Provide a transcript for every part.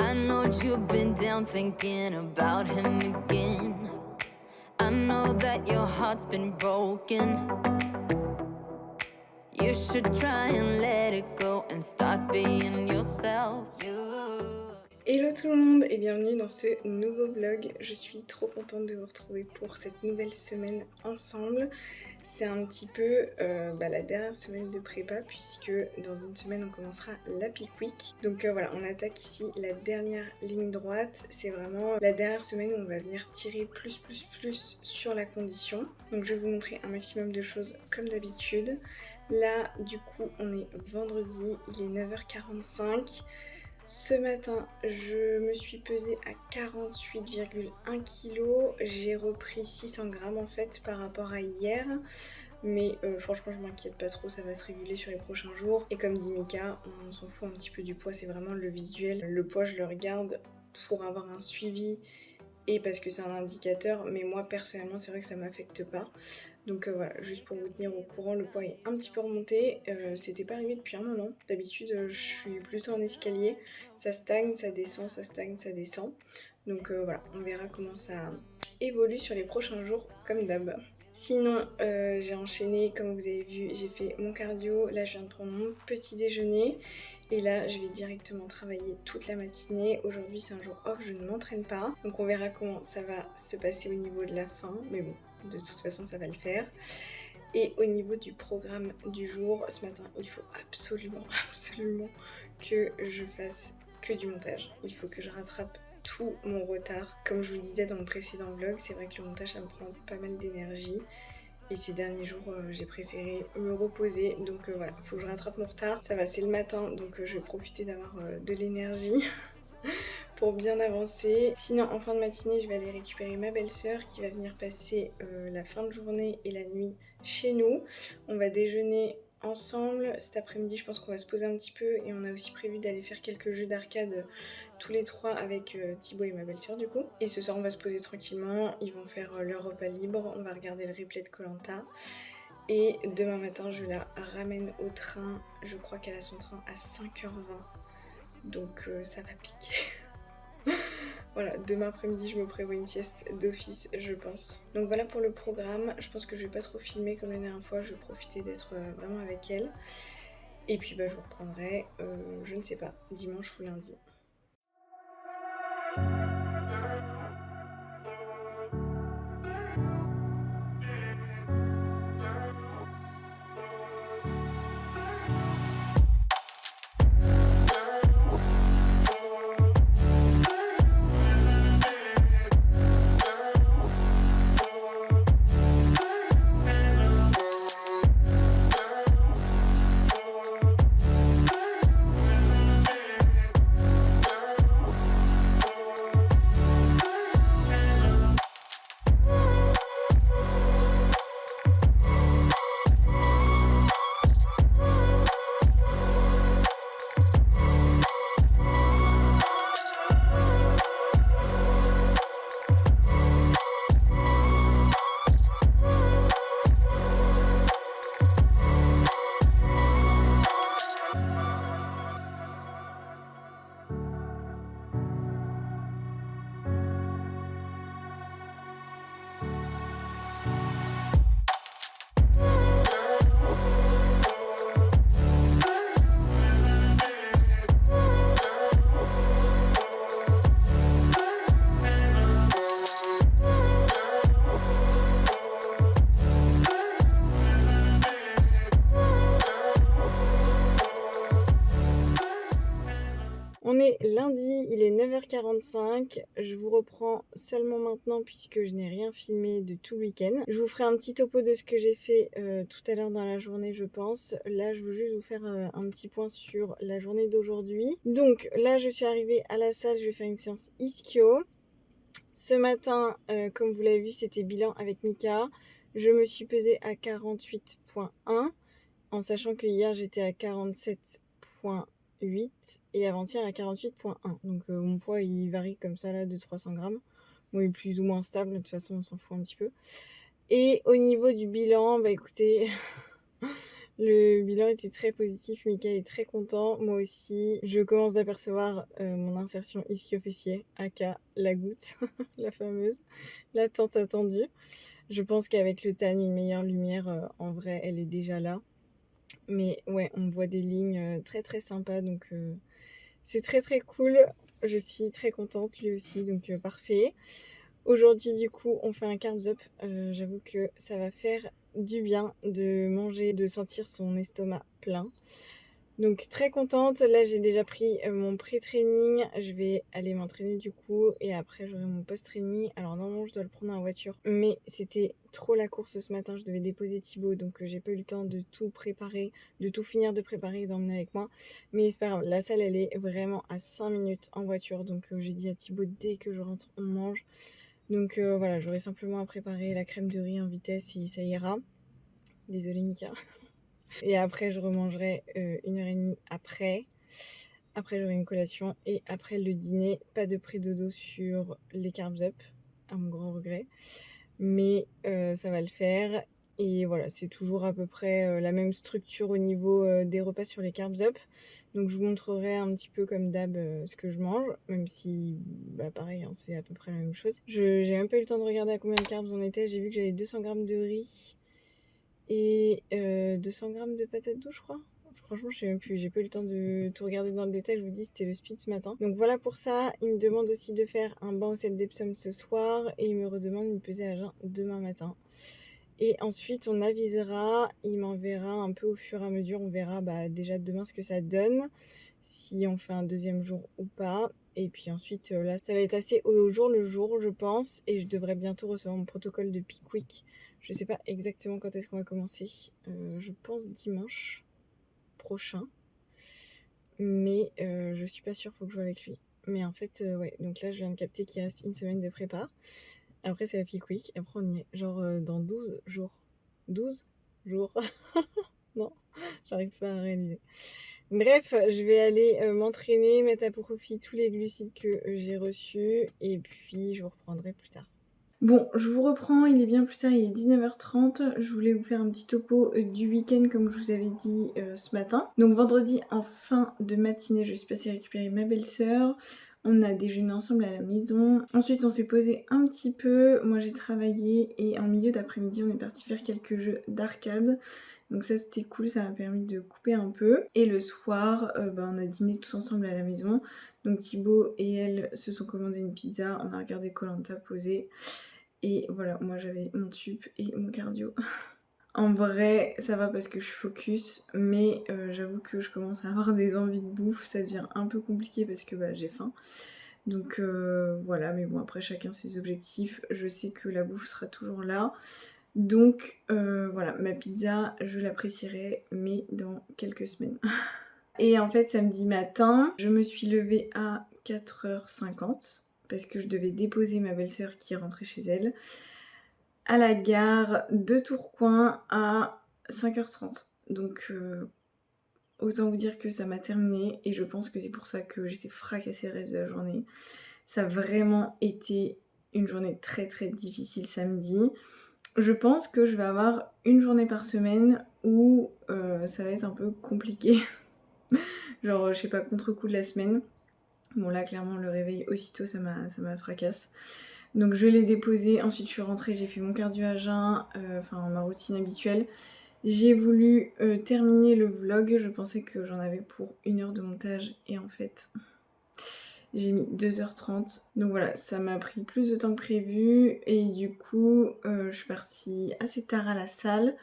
I know you've been down thinking about him again. I know that your heart's been broken. You should try and let it go and start being yourself. Hello tout le monde et bienvenue dans ce nouveau vlog. Je suis trop contente de vous retrouver pour cette nouvelle semaine ensemble. C'est un petit peu la dernière semaine de prépa puisque dans une semaine on commencera la Peak Week. Donc voilà, on attaque ici la dernière ligne droite. C'est vraiment la dernière semaine où on va venir tirer plus sur la condition. Donc je vais vous montrer un maximum de choses comme d'habitude. Là du coup on est vendredi, il est 9h45. Ce matin, je me suis pesée à 48,1 kg. J'ai repris 600 grammes en fait par rapport à hier. Mais franchement, je m'inquiète pas trop, ça va se réguler sur les prochains jours. Et comme dit Mika, on s'en fout un petit peu du poids, c'est vraiment le visuel. Le poids, je le regarde pour avoir un suivi et parce que c'est un indicateur. Mais moi, personnellement, c'est vrai que ça m'affecte pas. Donc voilà, juste pour vous tenir au courant, le poids est un petit peu remonté. C'était pas arrivé depuis un moment. D'habitude, je suis plutôt en escalier. Ça stagne, ça descend, ça stagne, ça descend. Donc voilà, on verra comment ça évolue sur les prochains jours, comme d'hab. Sinon, j'ai enchaîné, comme vous avez vu, j'ai fait mon cardio. Là, je viens de prendre mon petit déjeuner. Et là, je vais directement travailler toute la matinée. Aujourd'hui, c'est un jour off, je ne m'entraîne pas. Donc on verra comment ça va se passer au niveau de la fin. Mais bon, de toute façon, ça va le faire. Et au niveau du programme du jour, ce matin, il faut absolument que je fasse que du montage. Il faut que je rattrape tout mon retard. Comme je vous le disais dans mon précédent vlog, c'est vrai que le montage, ça me prend pas mal d'énergie. Et ces derniers jours, j'ai préféré me reposer. Donc voilà, il faut que je rattrape mon retard. Ça va, c'est le matin, donc je vais profiter d'avoir de l'énergie pour bien avancer. Sinon, en fin de matinée, je vais aller récupérer ma belle-sœur qui va venir passer la fin de journée et la nuit chez nous. On va déjeuner ensemble. Cet après-midi, je pense qu'on va se poser un petit peu et on a aussi prévu d'aller faire quelques jeux d'arcade tous les trois avec Thibaut et ma belle-sœur du coup. Et ce soir, on va se poser tranquillement. Ils vont faire leur repas libre. On va regarder le replay de Koh Lanta. Et demain matin, je la ramène au train. Je crois qu'elle a son train à 5h20. Donc ça va piquer. Voilà, demain après-midi, je me prévois une sieste d'office, je pense. Donc voilà pour le programme. Je pense que je vais pas trop filmer comme la dernière fois. Je vais profiter d'être vraiment avec elle. Et puis je vous reprendrai, je ne sais pas, dimanche ou lundi. On est lundi, il est 9h45, je vous reprends seulement maintenant puisque je n'ai rien filmé de tout le week-end. Je vous ferai un petit topo de ce que j'ai fait tout à l'heure dans la journée je pense. Là je veux juste vous faire un petit point sur la journée d'aujourd'hui. Donc là je suis arrivée à la salle, je vais faire une séance ischio. Ce matin, comme vous l'avez vu, c'était bilan avec Mika. Je me suis pesée à 48,1 en sachant que hier j'étais à 47,8 et avant-hier à 48,1. Donc mon poids il varie comme ça là de 300 grammes. Bon, il est plus ou moins stable, de toute façon on s'en fout un petit peu. Et au niveau du bilan, écoutez, Le bilan était très positif, Mika est très content, moi aussi. Je commence d'apercevoir mon insertion ischio-fessier, aka la goutte, la fameuse, la tant attendue. Je pense qu'avec le tan, une meilleure lumière, en vrai, elle est déjà là. Mais ouais, on voit des lignes très très sympas, donc c'est très très cool. Je suis très contente, lui aussi, donc parfait. Aujourd'hui, du coup, on fait un carbs up. J'avoue que ça va faire du bien de manger, de sentir son estomac plein. Donc très contente. Là, j'ai déjà pris mon pré-training. Je vais aller m'entraîner du coup et après j'aurai mon post-training. Alors normalement, je dois le prendre en voiture, mais c'était trop la course ce matin. Je devais déposer Thibaut, donc j'ai pas eu le temps de tout préparer, de tout finir de préparer et d'emmener avec moi. Mais c'est pas grave. La salle, elle est vraiment à 5 minutes en voiture, donc j'ai dit à Thibaut dès que je rentre, on mange. Donc voilà, j'aurai simplement à préparer la crème de riz en vitesse et ça ira. Désolée Mika. Et après, je remangerai 1h30 après. Après, j'aurai une collation. Et après le dîner, pas de pré-dodo sur les carbs up, à mon grand regret. Mais ça va le faire. Et voilà, c'est toujours à peu près la même structure au niveau des repas sur les carbs up. Donc je vous montrerai un petit peu comme d'hab ce que je mange, même si bah pareil, hein, c'est à peu près la même chose. J'ai même pas eu le temps de regarder à combien de carbs on était. J'ai vu que j'avais 200 grammes de riz et 200 grammes de patates douces, je crois. Franchement, je sais même plus, j'ai pas eu le temps de tout regarder dans le détail, je vous dis, c'était le speed ce matin. Donc voilà pour ça, il me demande aussi de faire un bain au sel d'Epsom ce soir et il me redemande une pesée à jeun demain matin. Et ensuite, on avisera, il m'enverra un peu au fur et à mesure, on verra déjà demain ce que ça donne, si on fait un deuxième jour ou pas. Et puis ensuite, là, ça va être assez au jour le jour, je pense, et je devrais bientôt recevoir mon protocole de Pickwick. Je sais pas exactement quand est-ce qu'on va commencer, je pense dimanche prochain, mais je suis pas sûre, faut que je vois avec lui. Mais en fait, ouais, donc là, je viens de capter qu'il reste une semaine de prépa. Après, c'est la Pickwick. Après, on y est. Genre dans 12 jours. 12 jours. Non, j'arrive pas à réaliser. Bref, je vais aller m'entraîner, mettre à profit tous les glucides que j'ai reçus. Et puis, je vous reprendrai plus tard. Bon, je vous reprends, il est bien plus tard, il est 19h30. Je voulais vous faire un petit topo du week-end comme je vous avais dit ce matin. Donc vendredi, en fin de matinée, je suis passée récupérer ma belle-sœur. On a déjeuné ensemble à la maison. Ensuite, on s'est posé un petit peu. Moi, j'ai travaillé et en milieu d'après-midi, on est parti faire quelques jeux d'arcade. Donc ça, c'était cool, ça m'a permis de couper un peu. Et le soir, on a dîné tous ensemble à la maison. Donc Thibaut et elle se sont commandé une pizza. On a regardé koh posé. Et voilà, moi j'avais mon tube et mon cardio. En vrai, ça va parce que je suis focus, mais j'avoue que je commence à avoir des envies de bouffe. Ça devient un peu compliqué parce que j'ai faim. Donc voilà, mais bon, après chacun ses objectifs. Je sais que la bouffe sera toujours là. Donc voilà, ma pizza, je l'apprécierai, mais dans quelques semaines. Et en fait, samedi matin, je me suis levée à 4h50 parce que je devais déposer ma belle-sœur qui est rentrée chez elle à la gare de Tourcoing à 5h30. Donc autant vous dire que ça m'a terminé et je pense que c'est pour ça que j'étais fracassée le reste de la journée. Ça a vraiment été une journée très très difficile samedi. Je pense que je vais avoir une journée par semaine où ça va être un peu compliqué. Genre je sais pas, contre-coup de la semaine. Bon là clairement le réveil aussitôt ça m'a fracasse. Donc je l'ai déposé, ensuite je suis rentrée, j'ai fait mon cardio à jeun, ma routine habituelle. J'ai voulu terminer le vlog, je pensais que j'en avais pour 1 heure de montage et en fait j'ai mis 2h30. Donc voilà, ça m'a pris plus de temps que prévu et du coup je suis partie assez tard à la salle.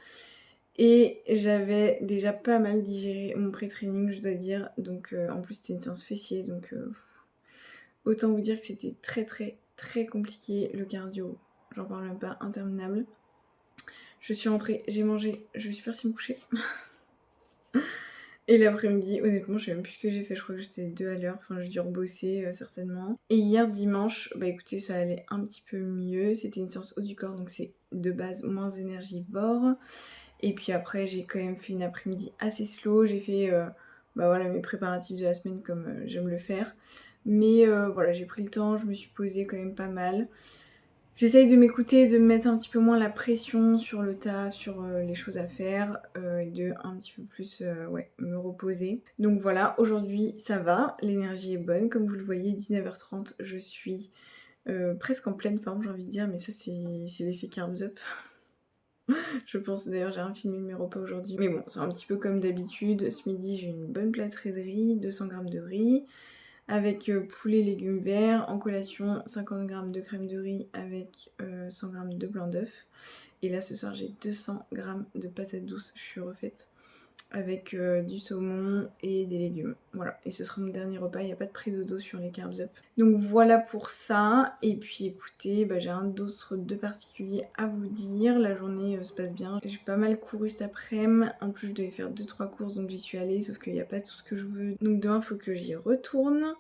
Et j'avais déjà pas mal digéré mon pré-training, je dois dire. Donc en plus c'était une séance fessier, donc autant vous dire que c'était très très très compliqué le cardio. J'en parle même pas, interminable. Je suis rentrée, j'ai mangé, je suis partie me coucher. Et l'après-midi, honnêtement, je sais même plus ce que j'ai fait. Je crois que j'étais 2 à l'heure. Enfin, j'ai dû rebosser certainement. Et hier dimanche, écoutez, ça allait un petit peu mieux. C'était une séance haut du corps, donc c'est de base moins énergivore. Et puis après, j'ai quand même fait une après-midi assez slow. J'ai fait mes préparatifs de la semaine comme j'aime le faire. Mais voilà, j'ai pris le temps, je me suis posée quand même pas mal. J'essaye de m'écouter, de me mettre un petit peu moins la pression sur le tas, sur les choses à faire et de un petit peu plus me reposer. Donc voilà, aujourd'hui ça va, l'énergie est bonne. Comme vous le voyez, 19h30, je suis presque en pleine forme, j'ai envie de dire, mais ça c'est l'effet Carbs Up. Je pense d'ailleurs, j'ai rien filmé de mes repas aujourd'hui. Mais bon, c'est un petit peu comme d'habitude. Ce midi, j'ai une bonne plâtrée de riz, 200 g de riz, avec poulet, légumes verts. En collation, 50 g de crème de riz avec 100 g de blanc d'œuf. Et là, ce soir, j'ai 200 g de patates douces. Je suis refaite avec du saumon et des légumes. Voilà, et ce sera mon dernier repas, il n'y a pas de pré-dodo sur les Carbs Up. Donc voilà pour ça, et puis écoutez, j'ai rien d'autre de particulier à vous dire. La journée se passe bien, j'ai pas mal couru cet après-midi, en plus je devais faire 2-3 courses donc j'y suis allée, sauf qu'il n'y a pas tout ce que je veux, donc demain il faut que j'y retourne.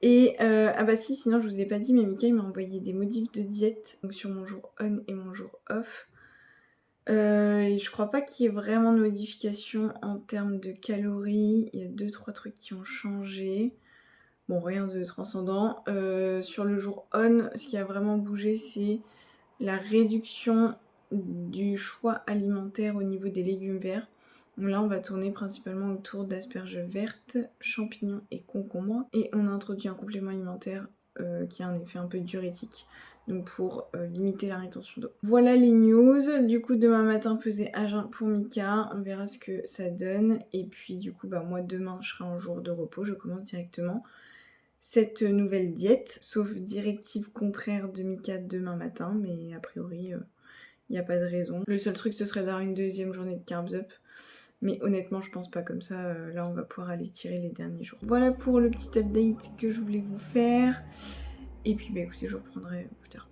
Et ah bah si, sinon je vous ai pas dit, mais Mika m'a envoyé des modifs de diète, donc sur mon jour on et mon jour off. Et je crois pas qu'il y ait vraiment de modification en termes de calories. Il y a 2-3 trucs qui ont changé. Bon, rien de transcendant. Sur le jour on, ce qui a vraiment bougé, c'est la réduction du choix alimentaire au niveau des légumes verts. Donc là, on va tourner principalement autour d'asperges vertes, champignons et concombres. Et on a introduit un complément alimentaire qui a un effet un peu diurétique. Donc pour limiter la rétention d'eau. Voilà les news. Du coup, demain matin, pesée à jeun pour Mika. On verra ce que ça donne. Et puis du coup, moi demain, je serai en jour de repos. Je commence directement cette nouvelle diète. Sauf directive contraire de Mika demain matin. Mais a priori, il n'y a pas de raison. Le seul truc, ce serait d'avoir une deuxième journée de Carbs Up. Mais honnêtement, je pense pas comme ça. Là, on va pouvoir aller tirer les derniers jours. Voilà pour le petit update que je voulais vous faire. Et puis écoutez, je reprendrai plus tard.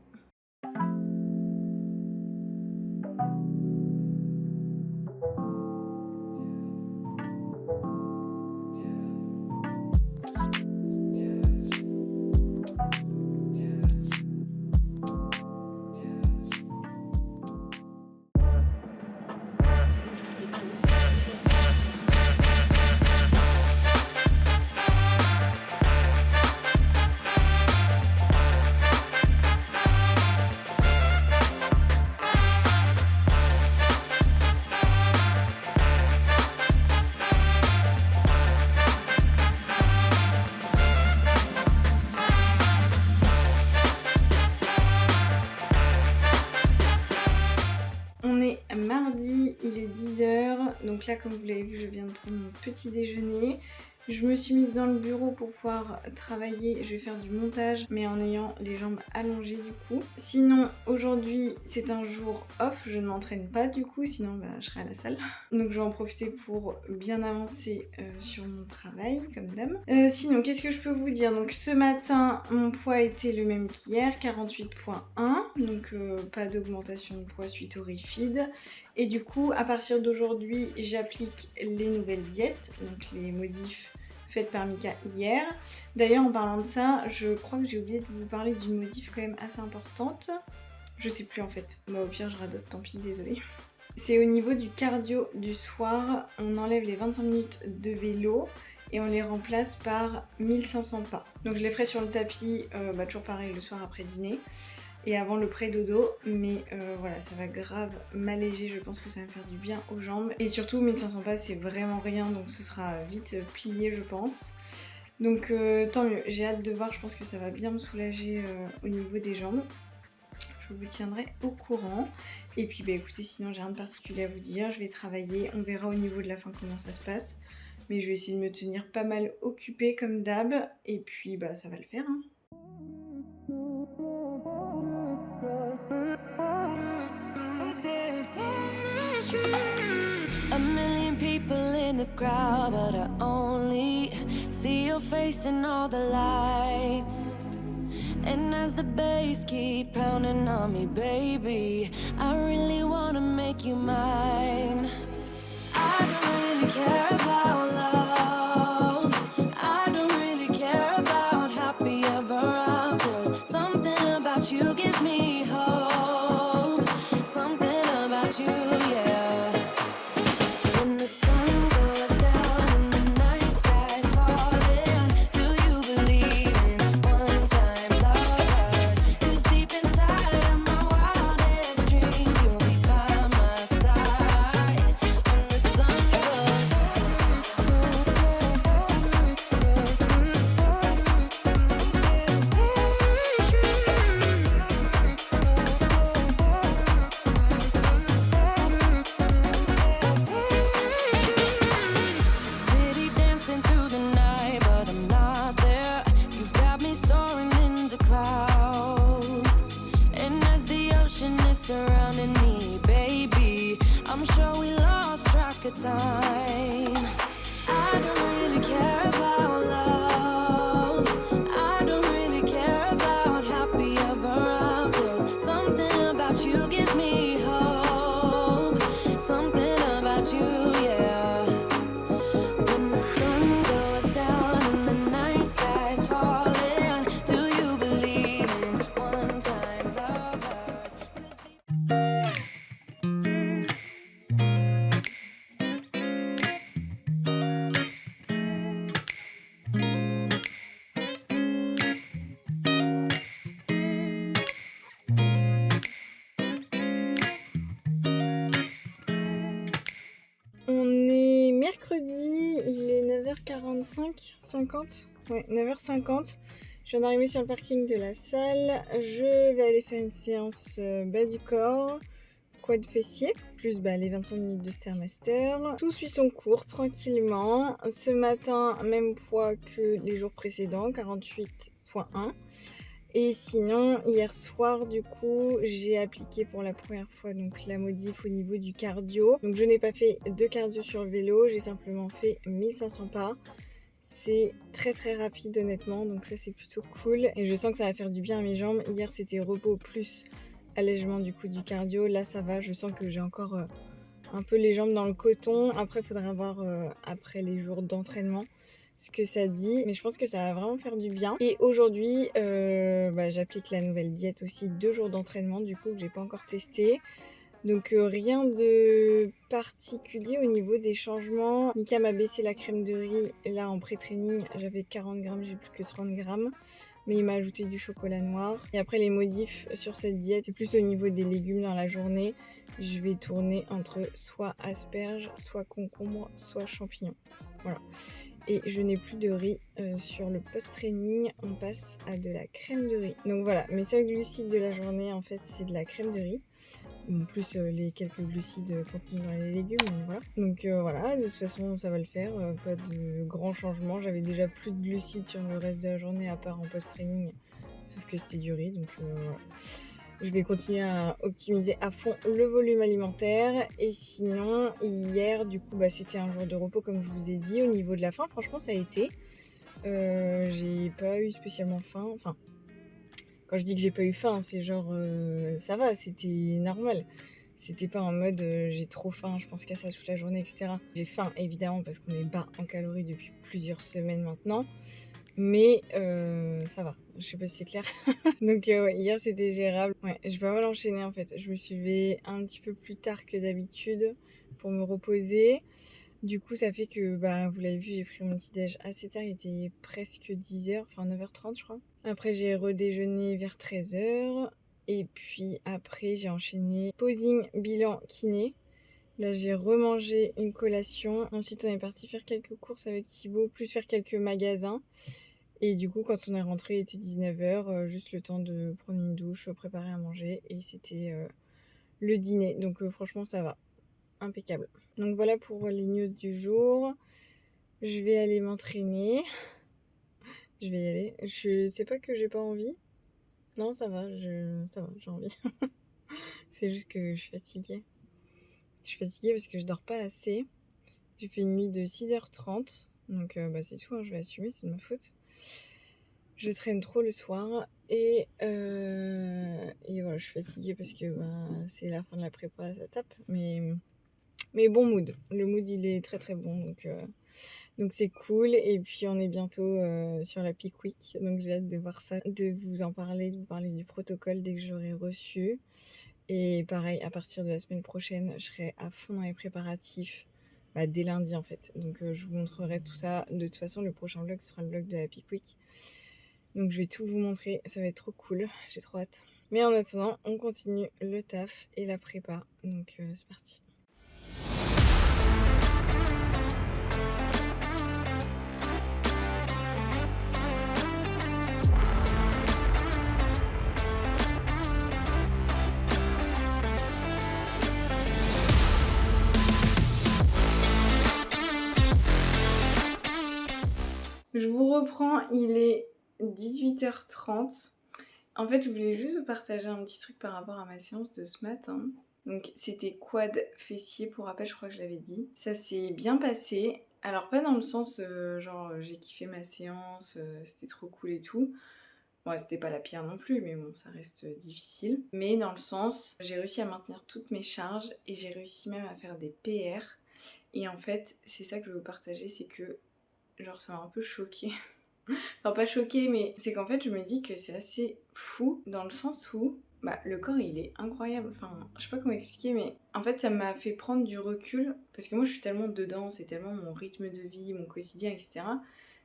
Mardi, il est 10h, donc là comme vous l'avez vu je viens de prendre mon petit déjeuner. Je me suis mise dans le bureau pour pouvoir travailler, je vais faire du montage mais en ayant les jambes allongées du coup. Sinon aujourd'hui c'est un jour off, je ne m'entraîne pas du coup sinon je serai à la salle. Donc je vais en profiter pour bien avancer sur mon travail comme d'hab. Sinon qu'est-ce que je peux vous dire? Donc ce matin mon poids était le même qu'hier, 48,1, donc pas d'augmentation de poids suite au refeed. Et du coup à partir d'aujourd'hui j'applique les nouvelles diètes, donc les modifs faites par Mika hier. D'ailleurs en parlant de ça, je crois que j'ai oublié de vous parler d'une modif quand même assez importante. Je sais plus en fait, au pire je radote, tant pis, désolée. C'est au niveau du cardio du soir, on enlève les 25 minutes de vélo et on les remplace par 1500 pas. Donc je les ferai sur le tapis, toujours pareil le soir après dîner. Et avant le pré-dodo, mais voilà, ça va grave m'alléger, je pense que ça va me faire du bien aux jambes. Et surtout 1500 pas c'est vraiment rien, donc ce sera vite plié je pense. Donc tant mieux, j'ai hâte de voir, je pense que ça va bien me soulager au niveau des jambes. Je vous tiendrai au courant. Et puis écoutez, sinon j'ai rien de particulier à vous dire, je vais travailler, on verra au niveau de la fin comment ça se passe. Mais je vais essayer de me tenir pas mal occupée comme d'hab, et puis ça va le faire hein. A million people in the crowd, but I only see your face in all the lights. And as the bass keep pounding on me, baby, I really wanna make you mine. I don't really care about love. I don't really care about happy ever after. Something about you gives me hope. Something about you, yeah. Inside a time. I don't really care about love. I don't really care about happy ever afters. Something about you gives me hope. Something about you, yeah. When the sun goes down and the night sky's falling, do you believe in one-time lovers? 'Cause On est mercredi, il est 9h45, 50. Ouais, 9h50. Je viens d'arriver sur le parking de la salle. Je vais aller faire une séance bas du corps, quad fessier, plus les 25 minutes de Stairmaster. Tout suit son cours tranquillement. Ce matin, même poids que les jours précédents, 48,1. Et sinon, hier soir, du coup, j'ai appliqué pour la première fois donc la modif au niveau du cardio. Donc je n'ai pas fait de cardio sur le vélo, j'ai simplement fait 1500 pas. C'est très très rapide honnêtement, donc ça c'est plutôt cool. Et je sens que ça va faire du bien à mes jambes. Hier c'était repos plus allègement du coup du cardio. Là ça va, je sens que j'ai encore un peu les jambes dans le coton. Après il faudra voir après les jours d'entraînement ce que ça dit, mais je pense que ça va vraiment faire du bien. Et aujourd'hui, j'applique la nouvelle diète aussi, 2 jours d'entraînement du coup que j'ai pas encore testé. Donc rien de particulier au niveau des changements. Mika m'a baissé la crème de riz, là en pré-training j'avais 40 grammes, j'ai plus que 30 grammes. Mais il m'a ajouté du chocolat noir. Et après les modifs sur cette diète, et plus au niveau des légumes dans la journée, je vais tourner entre soit asperges, soit concombre, soit champignons. Voilà. Et je n'ai plus de riz sur le post-training, on passe à de la crème de riz. Donc voilà, mes seuls glucides de la journée en fait c'est de la crème de riz. En plus les quelques glucides contenus dans les légumes, donc voilà. Donc voilà, de toute façon ça va le faire, pas de grands changements. J'avais déjà plus de glucides sur le reste de la journée à part en post-training, sauf que c'était du riz, donc voilà. Je vais continuer à optimiser à fond le volume alimentaire. Et sinon, hier, du coup, c'était un jour de repos, comme je vous ai dit. Au niveau de la faim, franchement, ça a été. J'ai pas eu spécialement faim. Enfin, quand je dis que j'ai pas eu faim, c'est genre, ça va, c'était normal. C'était pas en mode j'ai trop faim, je pense qu'à ça toute la journée, etc. J'ai faim, évidemment, parce qu'on est bas en calories depuis plusieurs semaines maintenant. Mais ça va, je sais pas si c'est clair. Donc hier c'était gérable. Ouais, j'ai pas mal enchaîné en fait. Je me suis levée un petit peu plus tard que d'habitude pour me reposer. Du coup ça fait que vous l'avez vu, j'ai pris mon petit déj assez tard, il était presque 10h, enfin 9h30 je crois. Après j'ai redéjeuné vers 13h. Et puis après j'ai enchaîné posing, bilan, kiné. Là, j'ai remangé une collation. Ensuite, on est parti faire quelques courses avec Thibaut, plus faire quelques magasins. Et du coup, quand on est rentré, il était 19h, juste le temps de prendre une douche, préparer à manger. Et c'était le dîner. Donc franchement, ça va. Impeccable. Donc voilà pour les news du jour. Je vais aller m'entraîner. Je vais y aller. Je sais pas que j'ai pas envie. Non, ça va, j'ai envie. C'est juste que je suis fatiguée. Je suis fatiguée parce que je dors pas assez. J'ai fait une nuit de 6h30. Donc c'est tout, hein, je vais assumer, c'est de ma faute. Je traîne trop le soir et voilà, je suis fatiguée parce que c'est la fin de la prépa, ça tape. Mais bon mood. Le mood, il est très très bon. Donc c'est cool. Et puis on est bientôt sur la Peak Week. Donc j'ai hâte de voir ça, de vous en parler, de vous parler du protocole dès que j'aurai reçu. Et pareil, à partir de la semaine prochaine, je serai à fond dans les préparatifs. Dès lundi en fait. Donc je vous montrerai tout ça. De toute façon, le prochain vlog sera le vlog de la Peak Week. Donc je vais tout vous montrer, ça va être trop cool, j'ai trop hâte. Mais en attendant, on continue le taf et la prépa, donc c'est parti. Je vous reprends, il est 18h30. En fait, je voulais juste vous partager un petit truc par rapport à ma séance de ce matin. Donc c'était quad fessier, pour rappel, je crois que je l'avais dit. Ça s'est bien passé. Alors pas dans le sens genre j'ai kiffé ma séance, c'était trop cool et tout. Ouais, c'était pas la pire non plus, mais bon, ça reste difficile. Mais dans le sens, j'ai réussi à maintenir toutes mes charges et j'ai réussi même à faire des PR. Et en fait, c'est ça que je veux partager, c'est que genre ça m'a un peu choquée. Enfin pas choquée, mais c'est qu'en fait je me dis que c'est assez fou dans le sens où bah, le corps il est incroyable. Enfin je sais pas comment expliquer, mais en fait ça m'a fait prendre du recul parce que moi je suis tellement dedans, c'est tellement mon rythme de vie, mon quotidien, etc.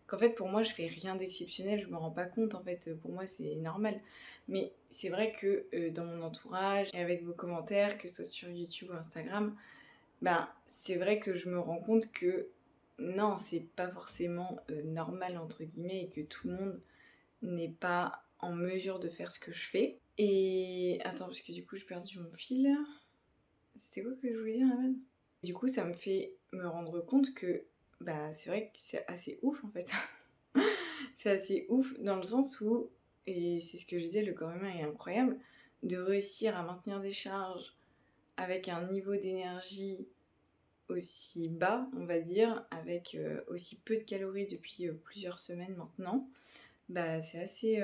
Qu'en fait pour moi je fais rien d'exceptionnel, je me rends pas compte en fait, pour moi c'est normal. Mais c'est vrai que dans mon entourage et avec vos commentaires, que ce soit sur YouTube ou Instagram, bah c'est vrai que je me rends compte que non, c'est pas forcément normal entre guillemets et que tout le monde n'est pas en mesure de faire ce que je fais. Et attends, parce que du coup j'ai perdu mon fil. C'était quoi que je voulais dire à la base ? Du coup ça me fait me rendre compte que bah c'est vrai que c'est assez ouf en fait. C'est assez ouf dans le sens où, et c'est ce que je disais, le corps humain est incroyable, de réussir à maintenir des charges avec un niveau d'énergie aussi bas, on va dire, avec aussi peu de calories depuis plusieurs semaines maintenant, bah c'est assez...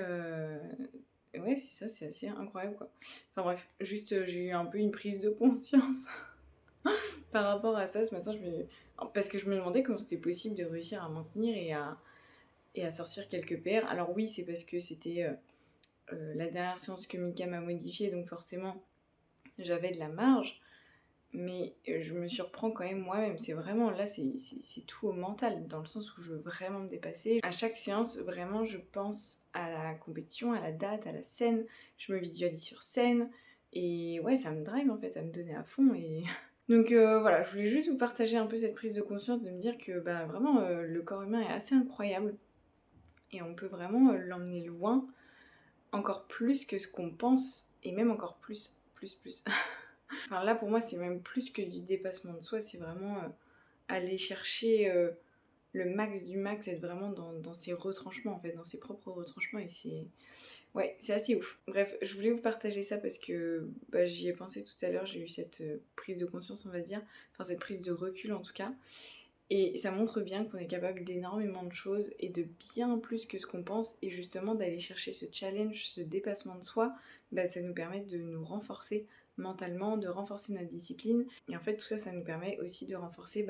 Ouais, c'est ça, c'est assez incroyable quoi. Enfin bref, juste j'ai eu un peu une prise de conscience par rapport à ça ce matin, parce que je me demandais comment c'était possible de réussir à maintenir et à sortir quelques PR. Alors oui, c'est parce que c'était la dernière séance que Mika m'a modifiée, donc forcément j'avais de la marge. Mais je me surprends quand même moi-même, c'est vraiment là, c'est tout au mental, dans le sens où je veux vraiment me dépasser. À chaque séance, vraiment, je pense à la compétition, à la date, à la scène, je me visualise sur scène, et ouais, ça me drive en fait, à me donner à fond. Et donc voilà, je voulais juste vous partager un peu cette prise de conscience, de me dire que bah, vraiment, le corps humain est assez incroyable, et on peut vraiment l'emmener loin, encore plus que ce qu'on pense, et même encore plus. Enfin là pour moi c'est même plus que du dépassement de soi, c'est vraiment aller chercher le max du max, être vraiment dans ses retranchements en fait, dans ses propres retranchements, et c'est assez ouf. Bref, je voulais vous partager ça parce que bah, j'y ai pensé tout à l'heure, j'ai eu cette prise de conscience on va dire, enfin cette prise de recul en tout cas, et ça montre bien qu'on est capable d'énormément de choses et de bien plus que ce qu'on pense, et justement d'aller chercher ce challenge, ce dépassement de soi, bah, ça nous permet de nous renforcer mentalement, de renforcer notre discipline, et en fait tout ça, ça nous permet aussi de renforcer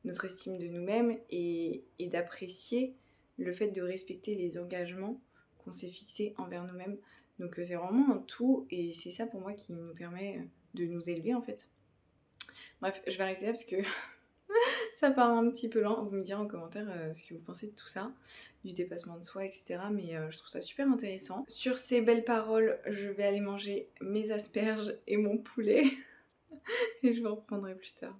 notre estime de nous-mêmes et d'apprécier le fait de respecter les engagements qu'on s'est fixés envers nous-mêmes. Donc c'est vraiment un tout, et c'est ça pour moi qui nous permet de nous élever en fait. Bref, je vais arrêter là parce que ça part un petit peu lent. Vous me direz en commentaire ce que vous pensez de tout ça, du dépassement de soi, etc. Mais je trouve ça super intéressant. Sur ces belles paroles, je vais aller manger mes asperges et mon poulet. Et je vous reprendrai plus tard.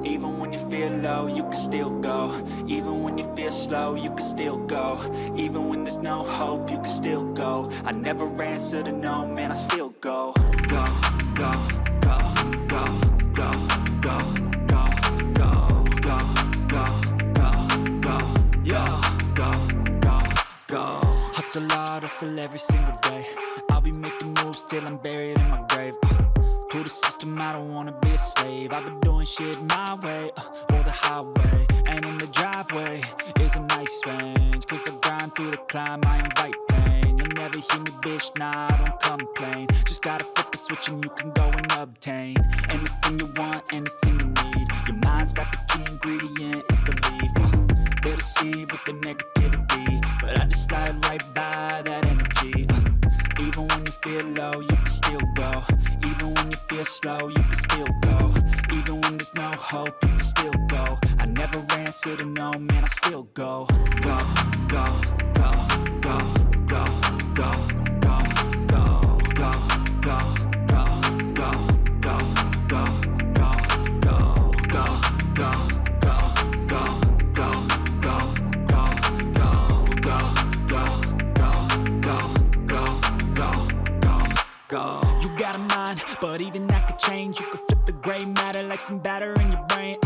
Even when you feel low, you can still go. Even when you feel slow, you can still go. Even when there's no hope, you can still go. I never answer to no, man, I still go. Go, go, go, go, go, go, go, go, go, go, go, go, yeah, go, go, go. Hustle hard, hustle every single day. I'll be making moves till I'm buried in my grave. To the system, I don't wanna be a slave. I've been doing shit my way, or the highway. And in the driveway is a nice range, cause I grind through the climb, I invite pain. brain. You'll never hear me, bitch, nah, I don't complain. Just gotta flip the switch and you can go and obtain anything you want, anything you need. Your mind's got the key ingredient, it's belief. They deceive with the negativity, but I just slide right by that energy. Even when you feel low, you can still go. Even when you feel slow, you can still go. Even when there's no hope, you can still go. I never answer to no, man, I still go. Go, go, go, go, go, go, go, go, go, go, go, go, go, go, go, go, go, go. You got a mind, but even that could change. You could flip the gray matter like some batter in your brain.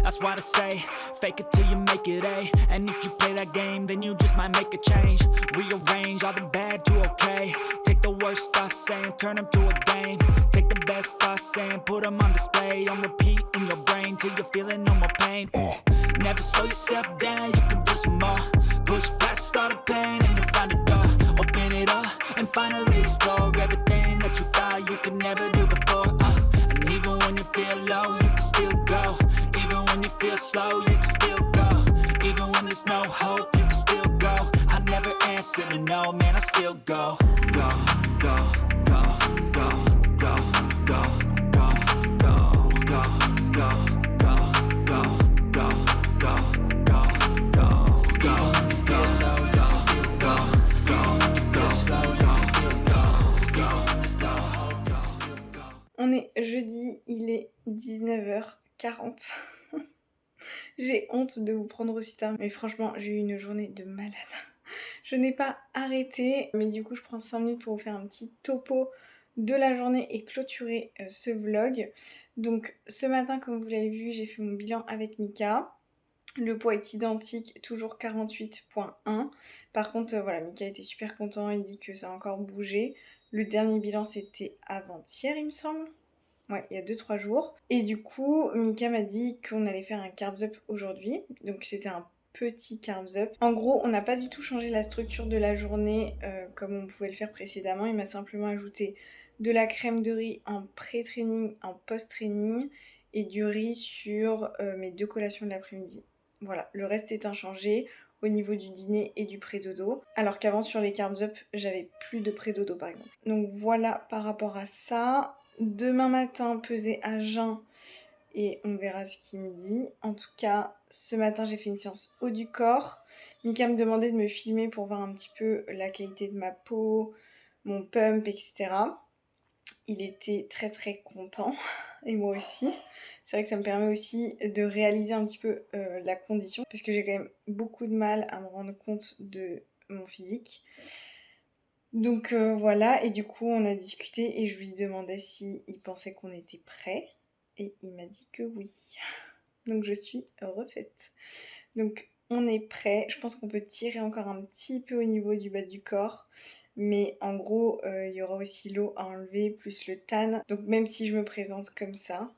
That's why I say, fake it till you make it A. And if you play that game, then you just might make a change. Rearrange all the bad to okay. Take the worst thoughts saying, turn them to a game. Take the best thoughts saying, put them on display. On repeat in your brain till you're feeling no more pain. Never slow yourself down, you can do some more. Push past all the pain and you'll find a door. Open it up and finally explore everything that you thought you could never do before. And even when you feel low, you can still go. Even when you feel slow, you can still go. Even when there's no hope, you can still go. I never answer to no, man, I still go. Go, go, go, go, go, go, go, go, go, go, go, go, go, go, go, go, go. Even when you feel low, you can still go. Even when you feel slow, you can still go. Even when there's no hope, you can still go. On est jeudi, il est 19h40. J'ai honte de vous prendre aussi tard, mais franchement, j'ai eu une journée de malade. Je n'ai pas arrêté, mais du coup, je prends 5 minutes pour vous faire un petit topo de la journée et clôturer ce vlog. Donc, ce matin, comme vous l'avez vu, j'ai fait mon bilan avec Mika. Le poids est identique, toujours 48,1. Par contre, voilà, Mika était super content, il dit que ça a encore bougé. Le dernier bilan, c'était avant-hier, il me semble. Ouais, il y a 2-3 jours. Et du coup, Mika m'a dit qu'on allait faire un carbs up aujourd'hui. Donc c'était un petit carbs up. En gros, on n'a pas du tout changé la structure de la journée comme on pouvait le faire précédemment. Il m'a simplement ajouté de la crème de riz en pré-training, en post-training et du riz sur mes 2 collations de l'après-midi. Voilà, le reste est inchangé au niveau du dîner et du pré-dodo. Alors qu'avant, sur les carbs up, j'avais plus de pré-dodo par exemple. Donc voilà par rapport à ça. Demain matin, peser à jeun et on verra ce qu'il me dit. En tout cas, ce matin, j'ai fait une séance haut du corps. Mika me demandait de me filmer pour voir un petit peu la qualité de ma peau, mon pump, etc. Il était très très content et moi aussi. C'est vrai que ça me permet aussi de réaliser un petit peu la condition parce que j'ai quand même beaucoup de mal à me rendre compte de mon physique. Donc voilà, et du coup on a discuté et je lui demandais s'il pensait qu'on était prêt et il m'a dit que oui. Donc je suis refaite. Donc on est prêt, je pense qu'on peut tirer encore un petit peu au niveau du bas du corps, mais en gros il y aura aussi l'eau à enlever plus le tan. Donc même si je me présente comme ça,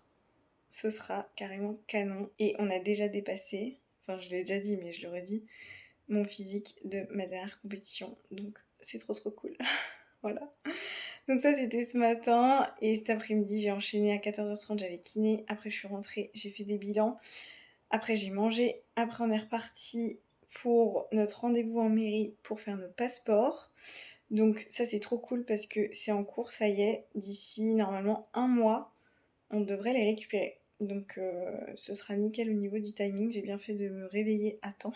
ce sera carrément canon. Et on a déjà dépassé, enfin je l'ai déjà dit mais je le redis, mon physique de ma dernière compétition. Donc c'est trop trop cool. Voilà. Donc ça c'était ce matin et cet après-midi j'ai enchaîné à 14h30, j'avais kiné. Après je suis rentrée, j'ai fait des bilans. Après j'ai mangé. Après on est reparti pour notre rendez-vous en mairie pour faire nos passeports. Donc ça c'est trop cool parce que c'est en cours, ça y est. D'ici normalement 1 mois, on devrait les récupérer. Donc ce sera nickel au niveau du timing. J'ai bien fait de me réveiller à temps.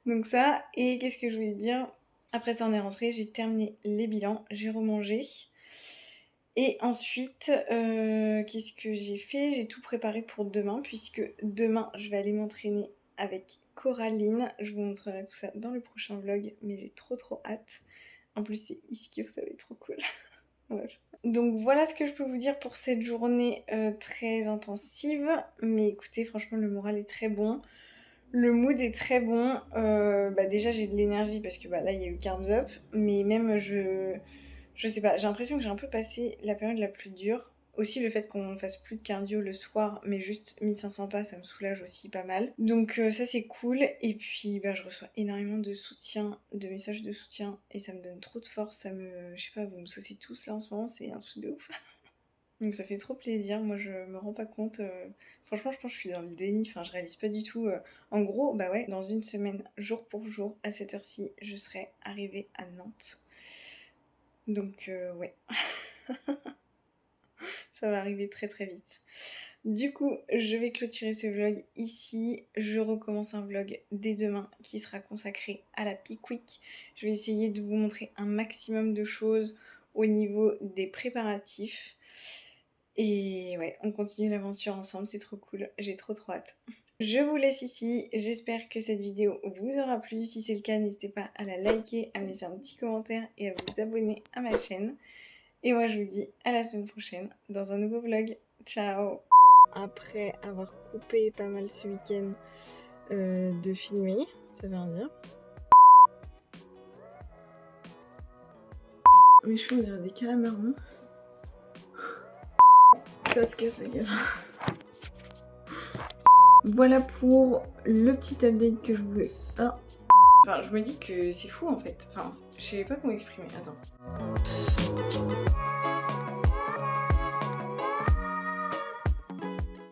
Donc ça, et qu'est-ce que je voulais dire ? Après ça on est rentré, j'ai terminé les bilans, j'ai remangé. Et ensuite, qu'est-ce que j'ai fait ? J'ai tout préparé pour demain, puisque demain je vais aller m'entraîner avec Coraline. Je vous montrerai tout ça dans le prochain vlog, mais j'ai trop trop hâte. En plus c'est ischio, ça va être trop cool. Bref. Donc voilà ce que je peux vous dire pour cette journée très intensive. Mais écoutez, franchement le moral est très bon. Le mood est très bon. Déjà j'ai de l'énergie parce que là il y a eu Carbs Up. Mais même je sais pas, j'ai l'impression que j'ai un peu passé la période la plus dure. Aussi le fait qu'on fasse plus de cardio le soir, mais juste 1500 pas, ça me soulage aussi pas mal. Donc ça c'est cool. Et puis bah, je reçois énormément de soutien, de messages de soutien, et ça me donne trop de force. Ça me, je sais pas, vous me saucez tous là en ce moment, c'est un truc de ouf. Donc ça fait trop plaisir. Moi je me rends pas compte. Franchement je pense que je suis dans le déni. Enfin je réalise pas du tout. En gros bah ouais, dans une semaine, jour pour jour, à cette heure-ci, je serai arrivée à Nantes. Donc ouais. Ça va arriver très très vite. Du coup, je vais clôturer ce vlog ici. Je recommence un vlog dès demain qui sera consacré à la Peak Week. Je vais essayer de vous montrer un maximum de choses au niveau des préparatifs. Et ouais, on continue l'aventure ensemble, c'est trop cool. J'ai trop hâte. Je vous laisse ici. J'espère que cette vidéo vous aura plu. Si c'est le cas, n'hésitez pas à la liker, à me laisser un petit commentaire et à vous abonner à ma chaîne. Et moi je vous dis à la semaine prochaine dans un nouveau vlog. Ciao! Après avoir coupé pas mal ce week-end de filmer, ça veut rien dire. Mes cheveux on dirait des calamarons. Ça se casse la gueule. Voilà pour le petit update que je voulais. Ah. Enfin je me dis que c'est fou en fait. Enfin je sais pas comment exprimer. Attends.